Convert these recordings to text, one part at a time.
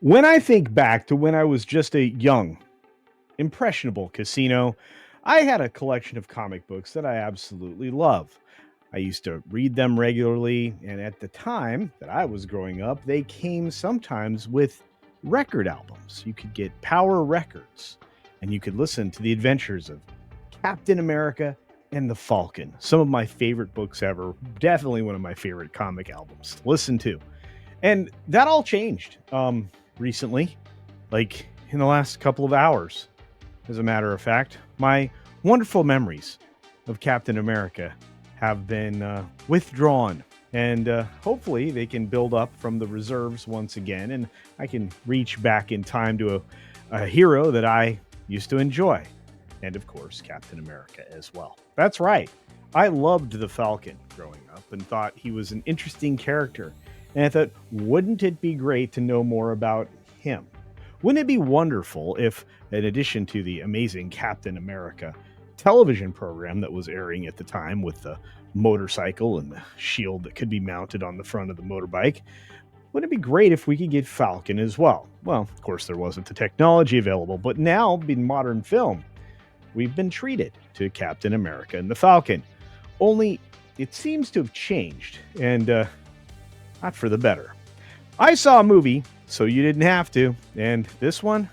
When I think back to when I was just a young, impressionable casino, I had a collection of comic books that I absolutely love. I used to read them regularly, and at the time that I was growing up, they came sometimes with record albums. You could get Power Records, and you could listen to the adventures of Captain America and the Falcon. Some of my favorite books ever, definitely one of my favorite comic albums to listen to. And that all changed recently, like in the last couple of hours. As a matter of fact, my wonderful memories of Captain America have been withdrawn. And hopefully they can build up from the reserves once again, and I can reach back in time to a hero that I used to enjoy. And of course, Captain America as well. That's right. I loved the Falcon growing up and thought he was an interesting character. And I thought, wouldn't it be great to know more about him? Wouldn't it be wonderful if, in addition to the amazing Captain America television program that was airing at the time with the motorcycle and the shield that could be mounted on the front of the motorbike, wouldn't it be great if we could get Falcon as well? Well, of course, there wasn't the technology available, but now, in modern film, we've been treated to Captain America and the Falcon. Only it seems to have changed, and not for the better. I saw a movie, so you didn't have to, and this one,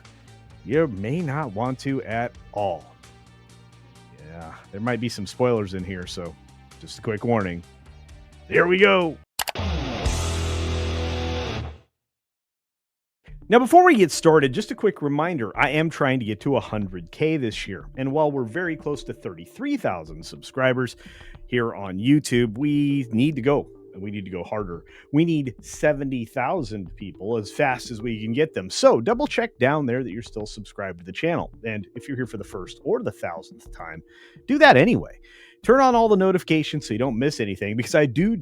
you may not want to at all. Yeah, there might be some spoilers in here, so just a quick warning. Here we go. Now, before we get started, just a quick reminder, I am trying to get to 100K this year. And while we're very close to 33,000 subscribers here on YouTube, we need to go. And we need to go harder. We need 70,000 people as fast as we can get them. So double check down there that you're still subscribed to the channel. And if you're here for the first or the 1,000th time, do that anyway. Turn on all the notifications so you don't miss anything, because I do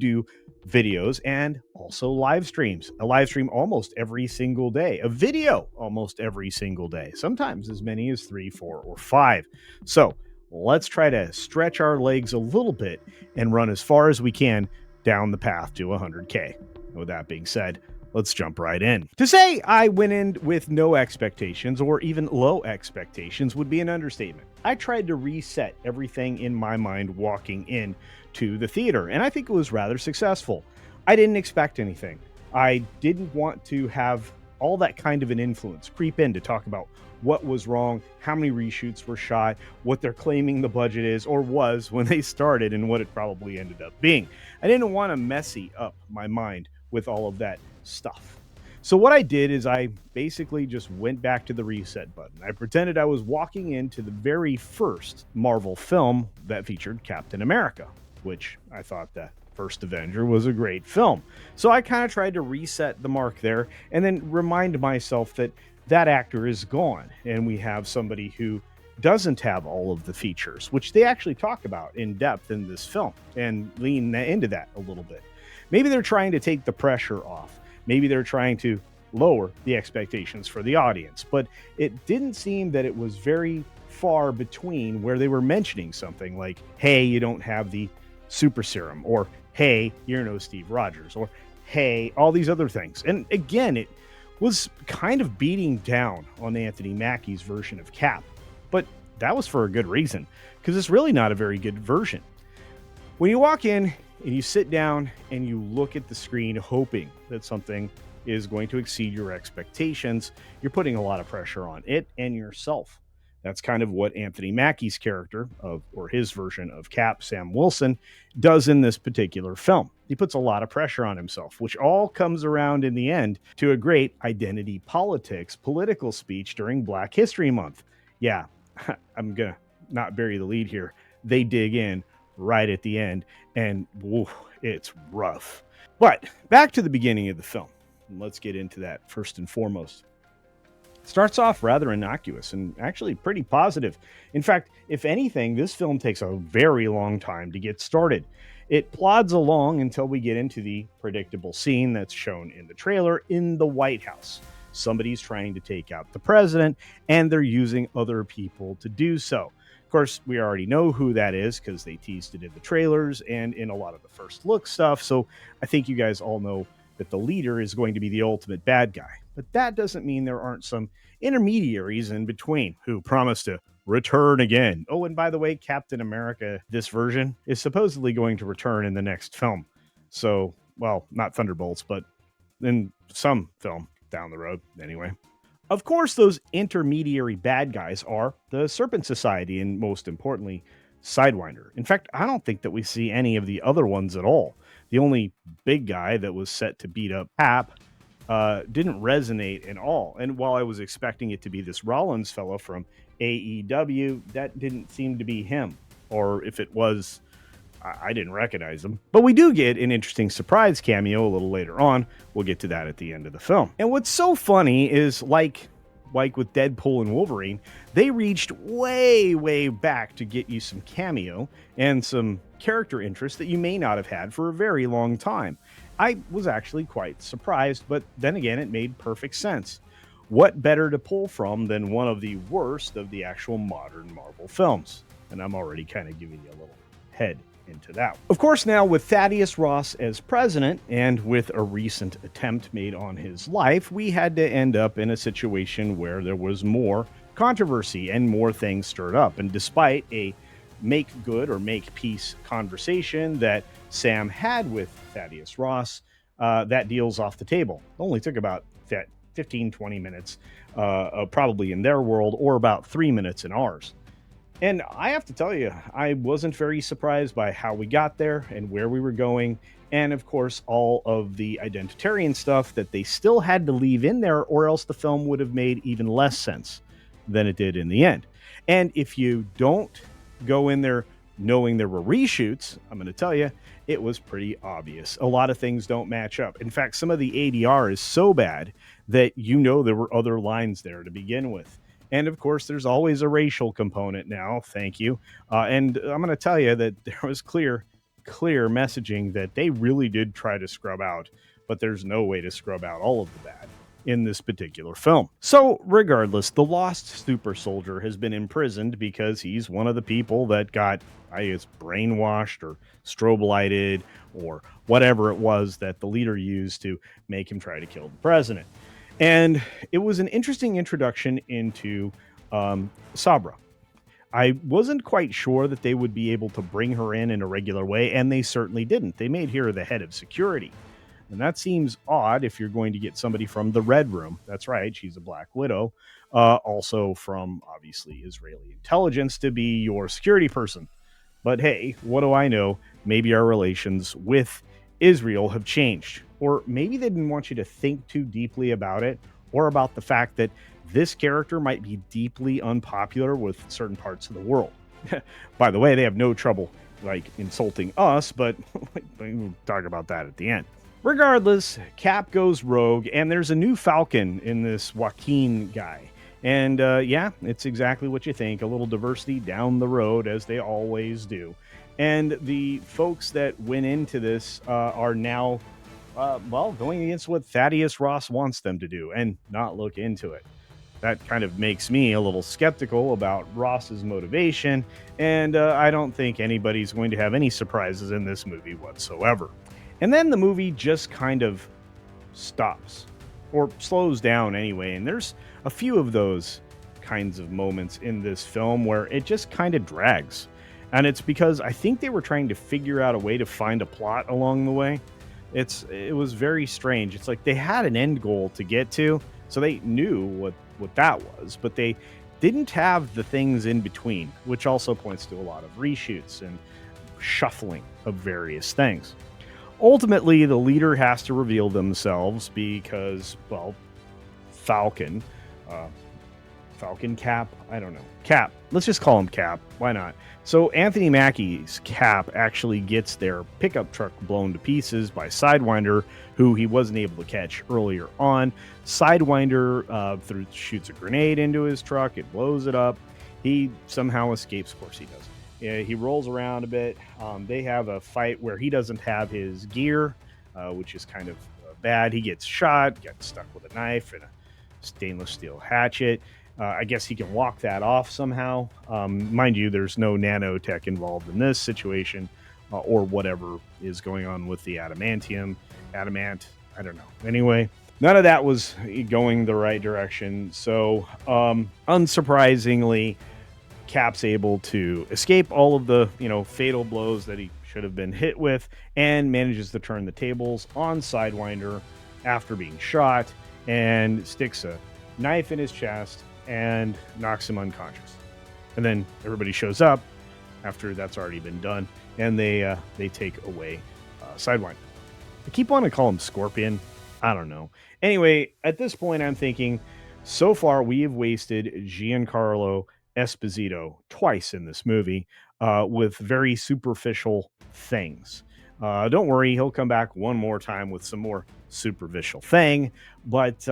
videos and also live streams. A live stream almost every single day, a video almost every single day, sometimes as many as 3, 4, or 5. So let's try to stretch our legs a little bit and run as far as we can down the path to 100K. With that being said, let's jump right in. To say I went in with no expectations or even low expectations would be an understatement. I tried to reset everything in my mind walking in to the theater, and I think it was rather successful. I didn't expect anything. I didn't want to have all that kind of an influence creep in to talk about what was wrong, how many reshoots were shot, what they're claiming the budget is or was when they started, and what it probably ended up being. I didn't want to messy up my mind with all of that stuff. So what I did is I basically just went back to the reset button. I pretended I was walking into the very first Marvel film that featured Captain America, which I thought that First Avenger was a great film. So I kind of tried to reset the mark there and then remind myself that that actor is gone and we have somebody who doesn't have all of the features, which they actually talk about in depth in this film, and lean into that a little bit. Maybe they're trying to take the pressure off. Maybe they're trying to lower the expectations for the audience, but it didn't seem that it was very far between where they were mentioning something like, hey, you don't have the super serum, or hey, you're no Steve Rogers, or hey, all these other things. And again, it was kind of beating down on Anthony Mackie's version of Cap, but that was for a good reason, because it's really not a very good version. When you walk in and you sit down and you look at the screen hoping that something is going to exceed your expectations, you're putting a lot of pressure on it and yourself. That's kind of what Anthony Mackie's character or his version of Cap, Sam Wilson, does in this particular film. He puts a lot of pressure on himself, which all comes around in the end to a great identity politics political speech during Black History Month. Yeah, I'm going to not bury the lead here. They dig in right at the end, and woo, it's rough. But back to the beginning of the film. Let's get into that first and foremost. It starts off rather innocuous and actually pretty positive. In fact, if anything, this film takes a very long time to get started. It plods along until we get into the predictable scene that's shown in the trailer in the White House. Somebody's trying to take out the president, and they're using other people to do so. Of course, we already know who that is because they teased it in the trailers and in a lot of the first look stuff. So I think you guys all know that the leader is going to be the ultimate bad guy. But that doesn't mean there aren't some intermediaries in between who promise to return again. Oh, and by the way, Captain America, this version, is supposedly going to return in the next film. So, well, not Thunderbolts, but in some film down the road, anyway. Of course, those intermediary bad guys are the Serpent Society and, most importantly, Sidewinder. In fact, I don't think that we see any of the other ones at all. The only big guy that was set to beat up Cap didn't resonate at all. And while I was expecting it to be this Rollins fellow from AEW, that didn't seem to be him. Or if it was, I didn't recognize him. But we do get an interesting surprise cameo a little later on. We'll get to that at the end of the film. And what's so funny is, like with Deadpool and Wolverine, they reached way back to get you some cameo and some character interest that you may not have had for a very long time. I was actually quite surprised, but then again, it made perfect sense. What better to pull from than one of the worst of the actual modern Marvel films? And I'm already kind of giving you a little head into that. Of course, now with Thaddeus Ross as president and with a recent attempt made on his life, we had to end up in a situation where there was more controversy and more things stirred up. And despite a make good or make peace conversation that Sam had with Thaddeus Ross, that deal's off the table. It only took about 15-20 minutes, probably in their world, or about 3 minutes in ours. And I have to tell you, I wasn't very surprised by how we got there and where we were going. And of course, all of the identitarian stuff that they still had to leave in there, or else the film would have made even less sense than it did in the end. And if you don't go in there knowing there were reshoots, I'm going to tell you, it was pretty obvious. A lot of things don't match up. In fact, some of the ADR is so bad that there were other lines there to begin with. And of course, there's always a racial component now. Thank you. And I'm going to tell you that there was clear messaging that they really did try to scrub out, but there's no way to scrub out all of the bad in this particular film. So regardless, the lost super soldier has been imprisoned because he's one of the people that got, I guess, brainwashed or strobe lighted or whatever it was that the leader used to make him try to kill the president. And it was an interesting introduction into Sabra. I wasn't quite sure that they would be able to bring her in a regular way, and they certainly didn't. They made her the head of security. And that seems odd if you're going to get somebody from the Red Room. That's right, she's a Black Widow. Also from, obviously, Israeli intelligence to be your security person. But hey, what do I know? Maybe our relations with Israel have changed. Or maybe they didn't want you to think too deeply about it, or about the fact that this character might be deeply unpopular with certain parts of the world. By the way, they have no trouble insulting us, but we'll talk about that at the end. Regardless, Cap goes rogue, and there's a new Falcon in this Joaquin guy. And yeah, it's exactly what you think. A little diversity down the road, as they always do. And the folks that went into this are now, going against what Thaddeus Ross wants them to do and not look into it. That kind of makes me a little skeptical about Ross's motivation, and I don't think anybody's going to have any surprises in this movie whatsoever. And then the movie just kind of stops, or slows down anyway, and there's a few of those kinds of moments in this film where it just kind of drags. And it's because I think they were trying to figure out a way to find a plot along the way. It was very strange. It's like they had an end goal to get to, so they knew what that was, but they didn't have the things in between, which also points to a lot of reshoots and shuffling of various things. Ultimately, the leader has to reveal themselves because, Falcon Cap, I don't know. Cap. Let's just call him Cap. Why not? So Anthony Mackie's Cap actually gets their pickup truck blown to pieces by Sidewinder, who he wasn't able to catch earlier on. Sidewinder shoots a grenade into his truck. It blows it up. He somehow escapes. Of course he does. Yeah, he rolls around a bit. They have a fight where he doesn't have his gear, which is kind of bad. He gets shot, gets stuck with a knife and a stainless steel hatchet. I guess he can walk that off somehow. Mind you, there's no nanotech involved in this situation, or whatever is going on with the adamant. I don't know. Anyway, none of that was going the right direction. So, unsurprisingly, Cap's able to escape all of the, fatal blows that he should have been hit with and manages to turn the tables on Sidewinder after being shot and sticks a knife in his chest and knocks him unconscious. And then everybody shows up after that's already been done, and they take away Sidewinder. I keep wanting to call him Scorpion. I don't know. Anyway, at this point, I'm thinking, so far we have wasted Giancarlo Esposito twice in this movie with very superficial things. Don't worry, he'll come back one more time with some more superficial thing. But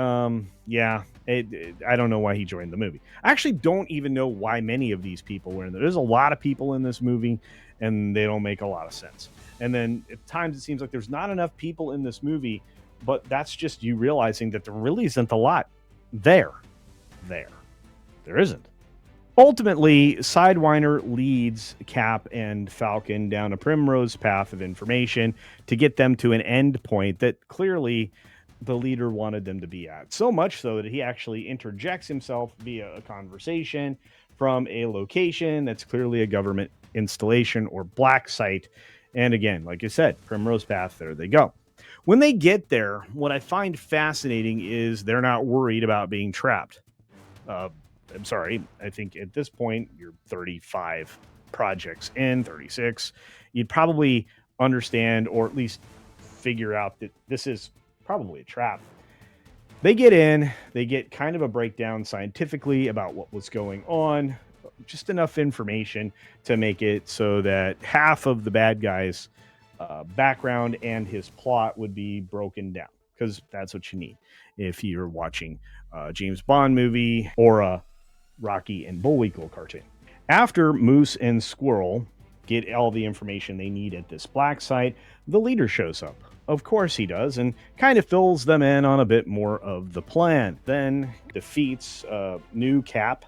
yeah, I don't know why he joined the movie. I actually don't even know why many of these people were in there. There's a lot of people in this movie, and they don't make a lot of sense. And then at times it seems like there's not enough people in this movie, but that's just you realizing that there really isn't a lot there. There isn't. Ultimately, Sidewinder leads Cap and Falcon down a primrose path of information to get them to an end point that clearly the leader wanted them to be at. So much so that he actually interjects himself via a conversation from a location that's clearly a government installation or black site. And again, like I said, primrose path, there they go. When they get there, what I find fascinating is they're not worried about being trapped. I'm sorry, I think at this point, you're 35 projects in, 36. You'd probably understand or at least figure out that this is probably a trap. They get in, they get kind of a breakdown scientifically about what was going on, just enough information to make it so that half of the bad guy's background and his plot would be broken down, because that's what you need if you're watching a James Bond movie or a Rocky and Bullwinkle cartoon. After Moose and Squirrel get all the information they need at this black site, the leader shows up. Of course he does, and kind of fills them in on a bit more of the plan. Then defeats new Cap,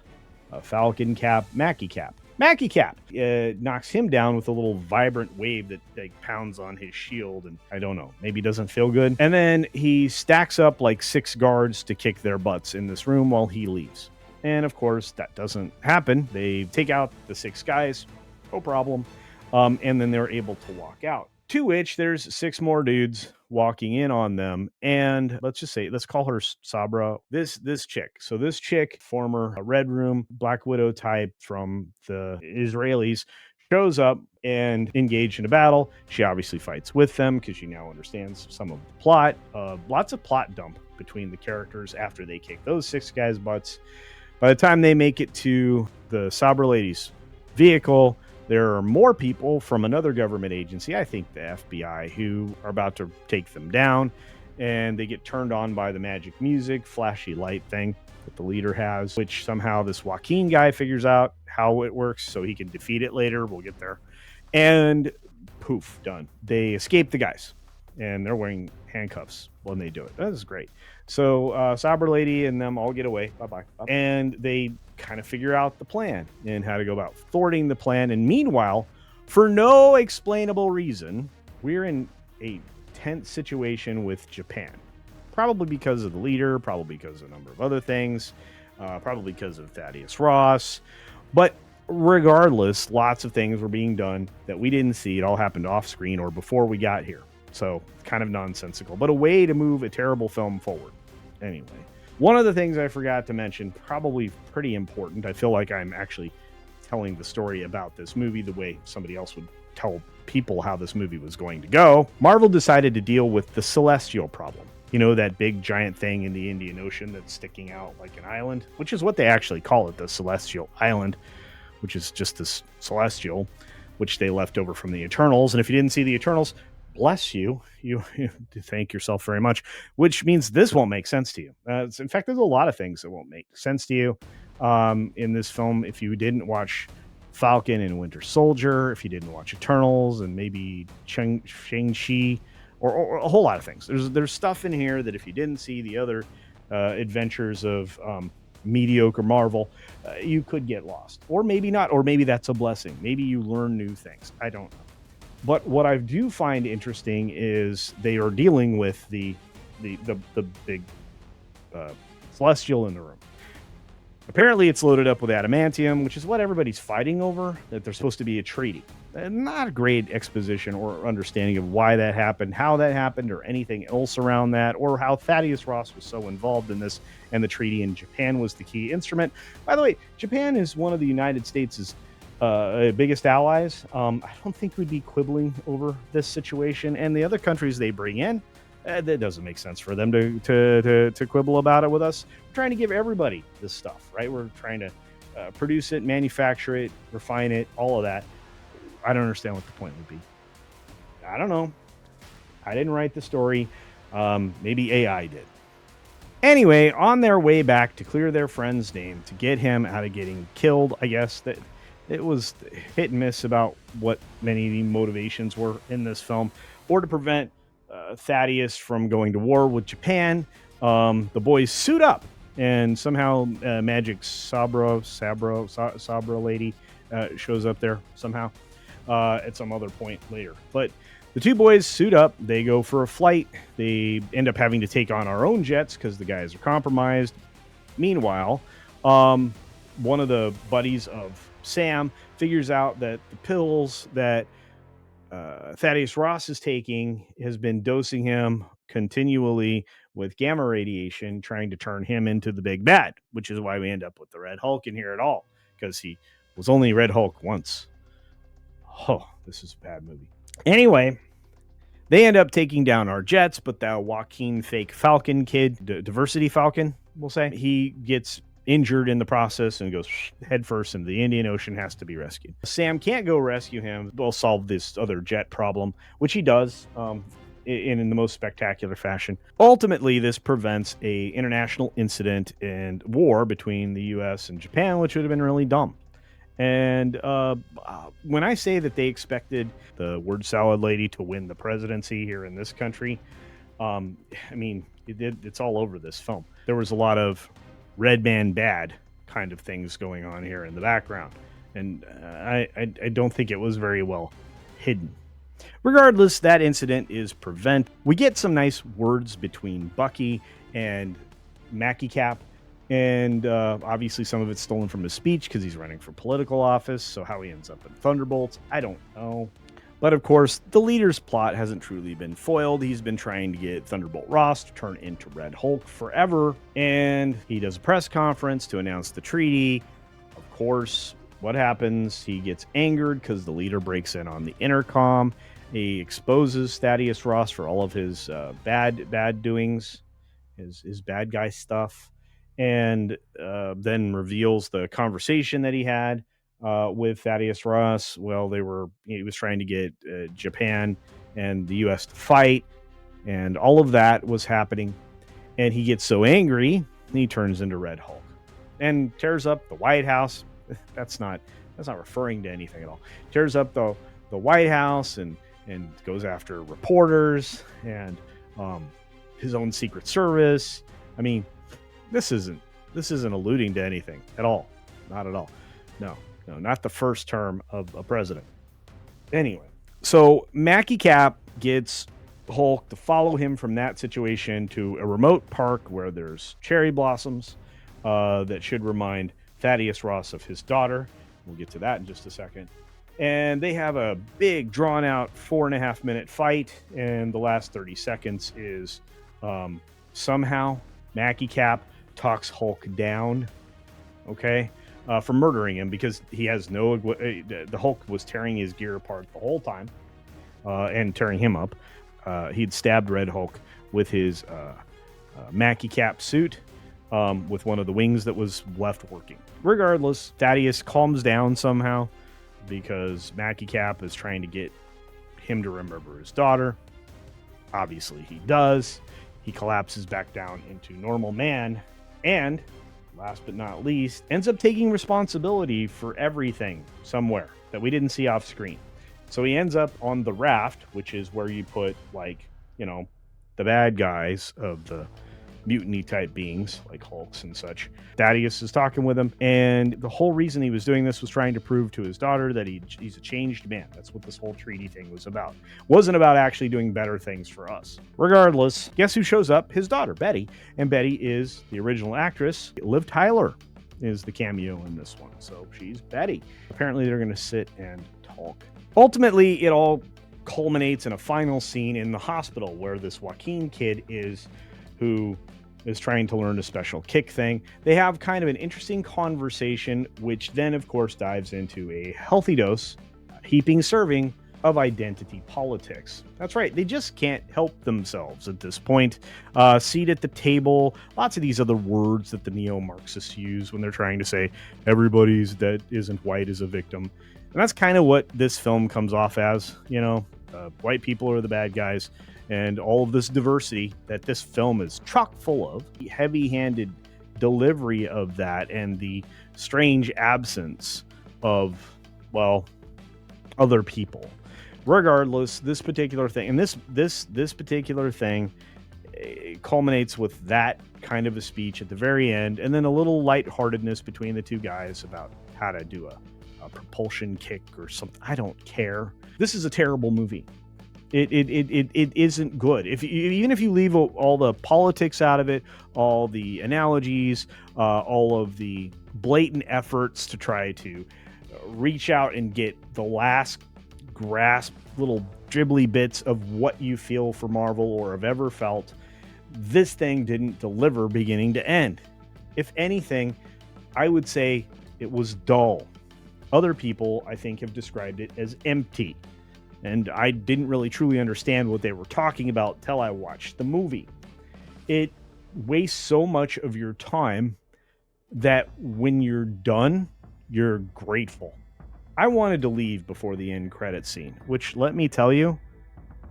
Falcon Cap, Mackie Cap. Mackie Cap knocks him down with a little vibrant wave that pounds on his shield, and I don't know, maybe doesn't feel good. And then he stacks up like 6 guards to kick their butts in this room while he leaves. And of course, that doesn't happen. They take out the 6 guys, no problem. And then they're able to walk out. To which there's 6 more dudes walking in on them. And let's call her Sabra. This chick. So this chick, former Red Room, Black Widow type from the Israelis, shows up and engaged in a battle. She obviously fights with them because she now understands some of the plot. Lots of plot dump between the characters after they kick those 6 guys' butts. By the time they make it to the Sabra lady's vehicle, there are more people from another government agency, I think the FBI, who are about to take them down, and they get turned on by the magic music, flashy light thing that the leader has, which somehow this Joaquin guy figures out how it works so he can defeat it later. We'll get there. And poof, done. They escape the guys, and they're wearing handcuffs when they do it. That is great. So Sabra Lady and them all get away. Bye-bye. And they kind of figure out the plan and how to go about thwarting the plan. And meanwhile, for no explainable reason, we're in a tense situation with Japan. Probably because of the leader, probably because of a number of other things, probably because of Thaddeus Ross. But regardless, lots of things were being done that we didn't see. It all happened off screen or before we got here. So kind of nonsensical, but a way to move a terrible film forward. Anyway, one of the things I forgot to mention, probably pretty important. I feel like I'm actually telling the story about this movie the way somebody else would tell people how this movie was going to go. Marvel decided to deal with the celestial problem. You know, that big giant thing in the Indian Ocean that's sticking out like an island, which is what they actually call it, the Celestial Island, which is just this celestial, which they left over from the Eternals. And if you didn't see the Eternals, bless you. You thank yourself very much, which means this won't make sense to you. In fact, there's a lot of things that won't make sense to you in this film. If you didn't watch Falcon and Winter Soldier, if you didn't watch Eternals and maybe Shang-Chi, or a whole lot of things. There's stuff in here that if you didn't see the other adventures of mediocre Marvel, you could get lost. Or maybe not, or maybe that's a blessing. Maybe you learn new things. I don't know. But what I do find interesting is they are dealing with the the big uh, celestial in the room. Apparently, it's loaded up with adamantium, which is what everybody's fighting over, that there's supposed to be a treaty. Not a great exposition or understanding of why that happened, how that happened, or anything else around that, or how Thaddeus Ross was so involved in this and the treaty, and Japan was the key instrument. By the way, Japan is one of the United States' biggest allies. I don't think we'd be quibbling over this situation. And the other countries they bring in, that doesn't make sense for them to quibble about it with us. We're trying to give everybody this stuff, right? We're trying to produce it, manufacture it, refine it, all of that. I don't understand what the point would be. I don't know. I didn't write the story. Maybe AI did. Anyway, on their way back to clear their friend's name, to get him out of getting killed, I guess that it was hit and miss about what many of the motivations were in this film, or to prevent Thaddeus from going to war with Japan. The boys suit up, and somehow Magic Sabra lady shows up there somehow at some other point later. But the two boys suit up. They go for a flight. They end up having to take on our own jets because the guys are compromised. Meanwhile, one of the buddies of Sam figures out that the pills that Thaddeus Ross is taking has been dosing him continually with gamma radiation, trying to turn him into the big bad, which is why we end up with the Red Hulk in here at all, because he was only Red Hulk once. Oh, this is a bad movie. Anyway, they end up taking down our jets, but that Joaquin fake Falcon kid, Diversity Falcon, we'll say, he gets injured in the process and goes headfirst into the Indian Ocean, has to be rescued. Sam can't go rescue him. They'll solve this other jet problem, which he does in the most spectacular fashion. Ultimately, this prevents a international incident and war between the U.S. and Japan, which would have been really dumb. And when I say that they expected the word salad lady to win the presidency here in this country, I mean, it's all over this film. There was a lot of red man bad kind of things going on here in the background. And I don't think it was very well hidden. Regardless, that incident is prevented. We get some nice words between Bucky and Mackie Cap. And obviously some of it's stolen from his speech because he's running for political office. So how he ends up in Thunderbolts, I don't know. But of course, the leader's plot hasn't truly been foiled. He's been trying to get Thunderbolt Ross to turn into Red Hulk forever. And he does a press conference to announce the treaty. Of course, what happens? He gets angered because the leader breaks in on the intercom. He exposes Thaddeus Ross for all of his bad doings, his bad guy stuff. And then reveals the conversation that he had with Thaddeus Ross. Well, he was trying to get Japan and the U.S. to fight, and all of that was happening. And he gets so angry, he turns into Red Hulk and tears up the White House. That's not referring to anything at all. Tears up the White House and goes after reporters and his own Secret Service. I mean, this isn't alluding to anything at all. Not at all. No, not the first term of a president. Anyway, so Mackie Cap gets Hulk to follow him from that situation to a remote park where there's cherry blossoms that should remind Thaddeus Ross of his daughter. We'll get to that in just a second. And they have a big, drawn-out 4.5 minute fight, and the last 30 seconds is somehow Mackie Cap talks Hulk down, okay, for murdering him because he has the Hulk was tearing his gear apart the whole time and tearing him up. He'd stabbed Red Hulk with his Mackie Cap suit with one of the wings that was left working. Regardless, Thaddeus calms down somehow because Mackie Cap is trying to get him to remember his daughter. Obviously, he does. He collapses back down into normal man and, last but not least, ends up taking responsibility for everything somewhere that we didn't see off screen. So he ends up on the raft, which is where you put, the bad guys of the mutiny type beings like Hulks and such. Thaddeus is talking with him, and the whole reason he was doing this was trying to prove to his daughter that he's a changed man. That's what this whole treaty thing was about. Wasn't about actually doing better things for us. Regardless, guess who shows up? His daughter, Betty. And Betty is the original actress. Liv Tyler is the cameo in this one. So she's Betty. Apparently they're going to sit and talk. Ultimately, it all culminates in a final scene in the hospital where this Joaquin kid is, who is trying to learn a special kick thing. They have kind of an interesting conversation, which then, of course, dives into a healthy dose, heaping serving of identity politics. That's right. They just can't help themselves at this point. Seat at the table, lots of these other words that the neo-Marxists use when they're trying to say everybody's that isn't white is a victim. And that's kind of what this film comes off as. You know, white people are the bad guys. And all of this diversity that this film is chock full of, the heavy-handed delivery of that, and the strange absence of, well, other people. Regardless, this particular thing, and this particular thing culminates with that kind of a speech at the very end, and then a little lightheartedness between the two guys about how to do a propulsion kick or something. I don't care. This is a terrible movie. It isn't good. Even if you leave all the politics out of it, all the analogies, all of the blatant efforts to try to reach out and get the last grasp, little dribbly bits of what you feel for Marvel or have ever felt, this thing didn't deliver beginning to end. If anything, I would say it was dull. Other people, I think, have described it as empty. And I didn't really truly understand what they were talking about till I watched the movie. It wastes so much of your time that when you're done, you're grateful. I wanted to leave before the end credit scene, which, let me tell you,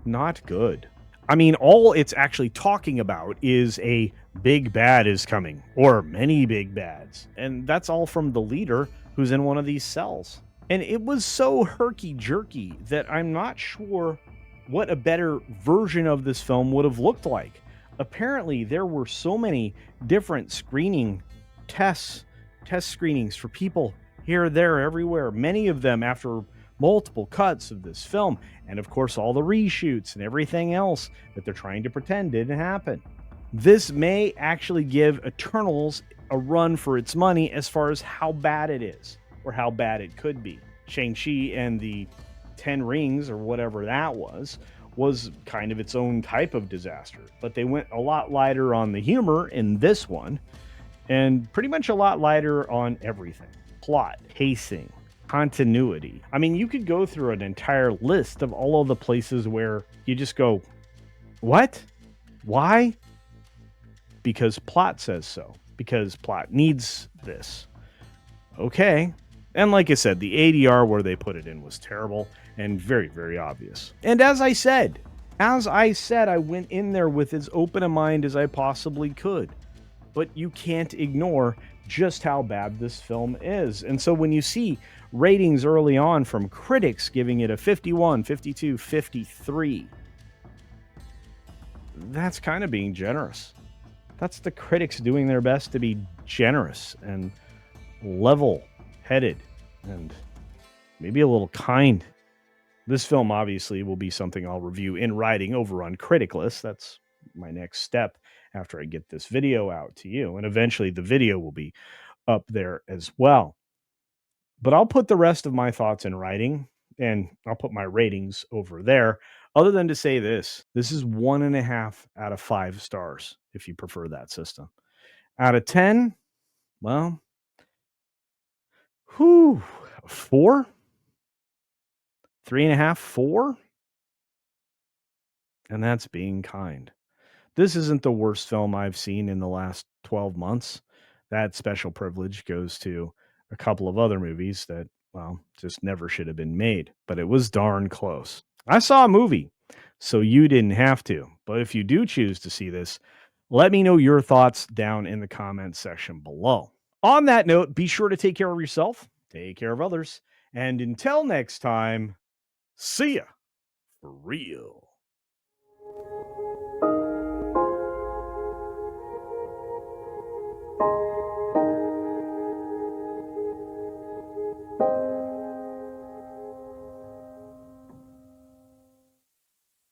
not good. I mean, all it's actually talking about is a big bad is coming, or many big bads. And that's all from the leader who's in one of these cells. And it was so herky-jerky that I'm not sure what a better version of this film would have looked like. Apparently, there were so many different test screenings for people here, there, everywhere. Many of them after multiple cuts of this film. And of course, all the reshoots and everything else that they're trying to pretend didn't happen. This may actually give Eternals a run for its money as far as how bad it is, or how bad it could be. Shang-Chi and the 10 Rings, or whatever that was kind of its own type of disaster. But they went a lot lighter on the humor in this one, and pretty much a lot lighter on everything. Plot, pacing, continuity. I mean, you could go through an entire list of all of the places where you just go, what? Why? Because plot says so. Because plot needs this. Okay. And like I said, the ADR where they put it in was terrible and very, very obvious. And as I said, I went in there with as open a mind as I possibly could. But you can't ignore just how bad this film is. And so when you see ratings early on from critics giving it a 51, 52, 53, that's kind of being generous. That's the critics doing their best to be generous and level-headed and maybe a little kind. This film obviously will be something I'll review in writing over on Criticless. That's my next step after I get this video out to you. And eventually the video will be up there as well. But I'll put the rest of my thoughts in writing, and I'll put my ratings over there. Other than to say this is 1.5 out of 5 stars, if you prefer that system. Out of 10, well, 4? 3.5, 4? And that's being kind. This isn't the worst film I've seen in the last 12 months. That special privilege goes to a couple of other movies that, well, just never should have been made. But it was darn close. I saw a movie, so you didn't have to. But if you do choose to see this, let me know your thoughts down in the comments section below. On that note, be sure to take care of yourself, take care of others, and until next time, see ya for real.